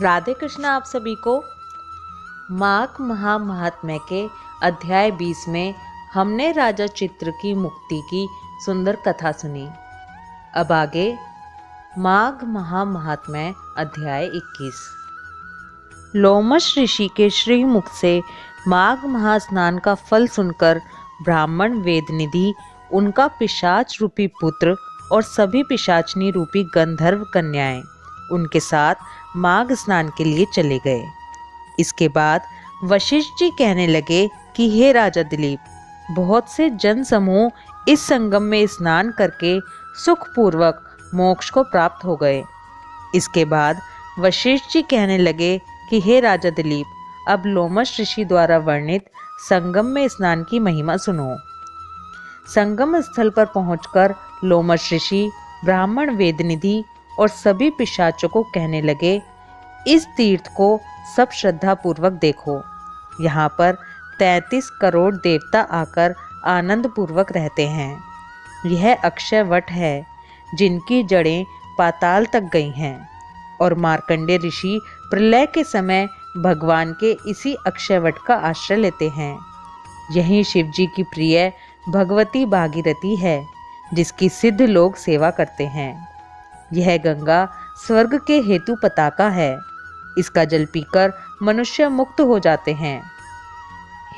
राधे कृष्ण आप सभी को। माघ महात्म्य के अध्याय 20 में हमने राजा चित्र की मुक्ति की सुंदर कथा सुनी। अब आगे माघ महात्म्य अध्याय 21। लोमश ऋषि के श्रीमुख से माघ महास्नान का फल सुनकर ब्राह्मण वेदनिधि, उनका पिशाच रूपी पुत्र और सभी पिशाचनी रूपी गंधर्व कन्याएं उनके साथ माघ स्नान के लिए चले गए। इसके बाद वशिष्ठ जी कहने लगे कि हे राजा दिलीप, बहुत से जन समूह इस संगम में स्नान करके सुखपूर्वक मोक्ष को प्राप्त हो गए। इसके बाद वशिष्ठ जी कहने लगे कि हे राजा दिलीप, अब लोमश ऋषि द्वारा वर्णित संगम में स्नान की महिमा सुनो। संगम स्थल पर पहुंचकर लोमश ऋषि ब्राह्मण वेदनिधि और सभी पिशाचों को कहने लगे, इस तीर्थ को सब श्रद्धा पूर्वक देखो। यहाँ पर 33 करोड़ देवता आकर आनंद पूर्वक रहते हैं। यह अक्षय वट है जिनकी जड़ें पाताल तक गई हैं और मार्कंडे ऋषि प्रलय के समय भगवान के इसी अक्षय वट का आश्रय लेते हैं। यही शिव जी की प्रिय भगवती भागीरथी है जिसकी सिद्ध लोग सेवा करते हैं। यह गंगा स्वर्ग के हेतु पताका है। इसका जल पीकर मनुष्य मुक्त हो जाते हैं।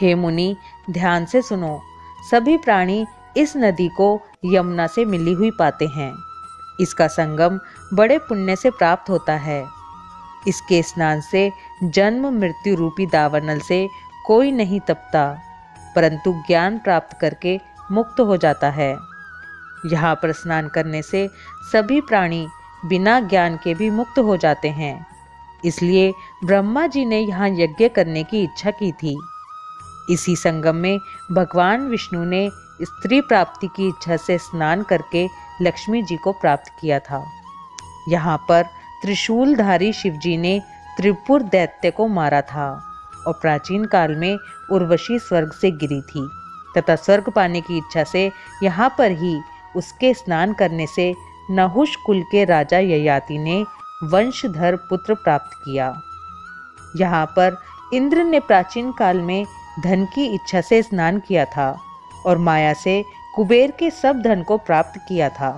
हे मुनि, ध्यान से सुनो। सभी प्राणी इस नदी को यमुना से मिली हुई पाते हैं। इसका संगम बड़े पुण्य से प्राप्त होता है। इसके स्नान से जन्म मृत्यु रूपी दावानल से कोई नहीं तपता, परंतु ज्ञान प्राप्त करके मुक्त हो जाता है। यहाँ पर स्नान करने से सभी प्राणी बिना ज्ञान के भी मुक्त हो जाते हैं। इसलिए ब्रह्मा जी ने यहाँ यज्ञ करने की इच्छा की थी। इसी संगम में भगवान विष्णु ने स्त्री प्राप्ति की इच्छा से स्नान करके लक्ष्मी जी को प्राप्त किया था। यहाँ पर त्रिशूलधारी शिवजी ने त्रिपुर दैत्य को मारा था और प्राचीन काल में उर्वशी स्वर्ग से गिरी थी तथा स्वर्ग पाने की इच्छा से यहाँ पर ही उसके स्नान करने से नहुष कुल के राजा ययाति ने वंशधर पुत्र प्राप्त किया। यहाँ पर इंद्र ने प्राचीन काल में धन की इच्छा से स्नान किया था और माया से कुबेर के सब धन को प्राप्त किया था।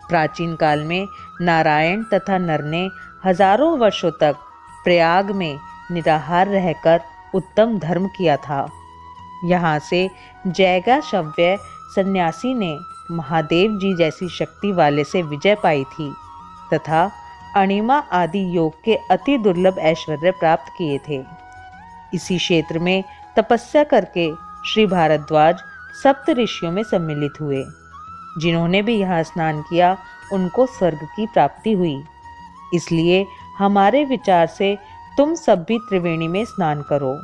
प्राचीन काल में नारायण तथा नर ने हजारों वर्षों तक प्रयाग में निराहार रहकर उत्तम धर्म किया था। यहाँ से जैगा शव्य सन्यासी ने महादेव जी जैसी शक्ति वाले से विजय पाई थी तथा अणिमा आदि योग के अति दुर्लभ ऐश्वर्य प्राप्त किए थे। इसी क्षेत्र में तपस्या करके श्री भारद्वाज सप्त ऋषियों में सम्मिलित हुए। जिन्होंने भी यहाँ स्नान किया उनको स्वर्ग की प्राप्ति हुई। इसलिए हमारे विचार से तुम सब भी त्रिवेणी में स्नान करो।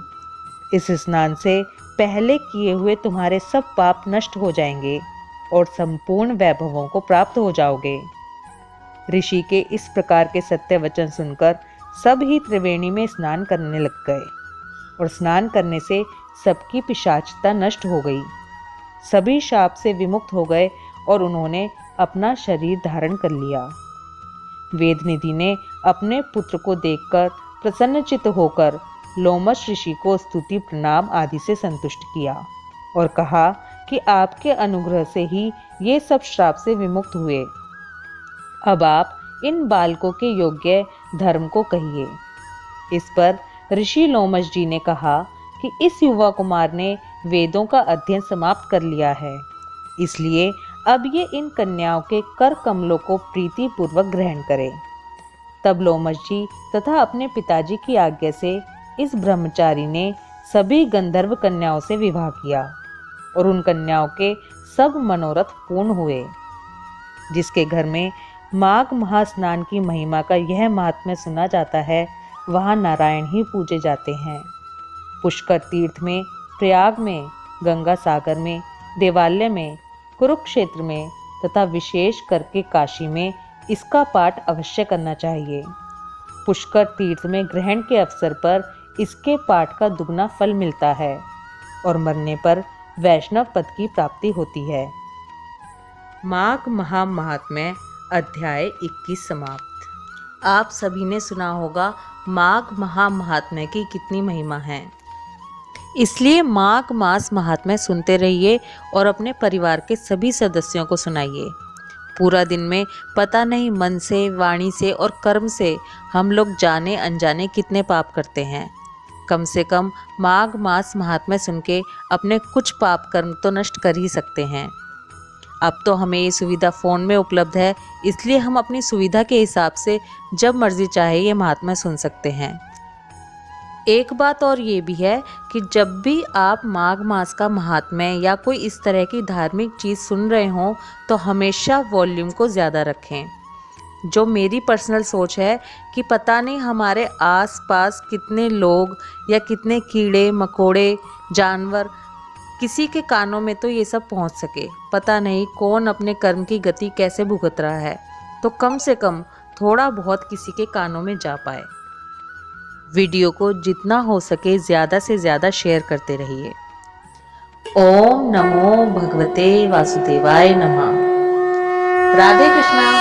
इस स्नान से पहले किए हुए तुम्हारे सब पाप नष्ट हो जाएंगे और संपूर्ण वैभवों को प्राप्त हो जाओगे। ऋषि के इस प्रकार के सत्य वचन सुनकर सब ही त्रिवेणी में स्नान करने लग गए और स्नान करने से सबकी पिशाचता नष्ट हो गई। सभी शाप से विमुक्त हो गए और उन्होंने अपना शरीर धारण कर लिया। वेदनिधि ने अपने पुत्र को देखकर प्रसन्नचित्त होकर लोमश ऋषि को स्तुति प्रणाम आदि से संतुष्ट किया और कहा कि आपके अनुग्रह से ही ये सब श्राप से विमुक्त हुए। अब आप इन बालकों के योग्य धर्म को कहिए। इस पर ऋषि लोमश जी ने कहा कि इस युवा कुमार ने वेदों का अध्ययन समाप्त कर लिया है, इसलिए अब ये इन कन्याओं के कर कमलों को प्रीति पूर्वक ग्रहण करे। तब लोमश जी तथा अपने पिताजी की आज्ञा से इस ब्रह्मचारी ने सभी गंधर्व कन्याओं से विवाह किया और उन कन्याओं के सब मनोरथ पूर्ण हुए। जिसके घर में माघ महास्नान की महिमा का यह महात्म्य सुना जाता है, वहाँ नारायण ही पूजे जाते हैं। पुष्कर तीर्थ में, प्रयाग में, गंगा सागर में, देवालय में, कुरुक्षेत्र में तथा विशेष करके काशी में इसका पाठ अवश्य करना चाहिए। पुष्कर तीर्थ में ग्रहण के अवसर पर इसके पाठ का दुगना फल मिलता है और मरने पर वैष्णव पद की प्राप्ति होती है। माघ महात्म्य अध्याय 21 समाप्त। आप सभी ने सुना होगा माघ महात्म्य की कितनी महिमा है। इसलिए माघ मास महात्म्य सुनते रहिए और अपने परिवार के सभी सदस्यों को सुनाइए। पूरा दिन में पता नहीं मन से, वाणी से और कर्म से हम लोग जाने अनजाने कितने पाप करते हैं। कम से कम माघ मास महात्म्य सुन के अपने कुछ पाप कर्म तो नष्ट कर ही सकते हैं। अब तो हमें ये सुविधा फ़ोन में उपलब्ध है, इसलिए हम अपनी सुविधा के हिसाब से जब मर्जी चाहे ये महात्म्य सुन सकते हैं। एक बात और ये भी है कि जब भी आप माघ मास का महात्म्य या कोई इस तरह की धार्मिक चीज़ सुन रहे हों तो हमेशा वॉल्यूम को ज़्यादा रखें। जो मेरी पर्सनल सोच है कि पता नहीं हमारे आसपास कितने लोग या कितने कीड़े मकोड़े जानवर, किसी के कानों में तो ये सब पहुंच सके। पता नहीं कौन अपने कर्म की गति कैसे भुगत रहा है, तो कम से कम थोड़ा बहुत किसी के कानों में जा पाए। वीडियो को जितना हो सके ज़्यादा से ज़्यादा शेयर करते रहिए। ओम नमो भगवते वासुदेवाय नमः। राधे कृष्णा।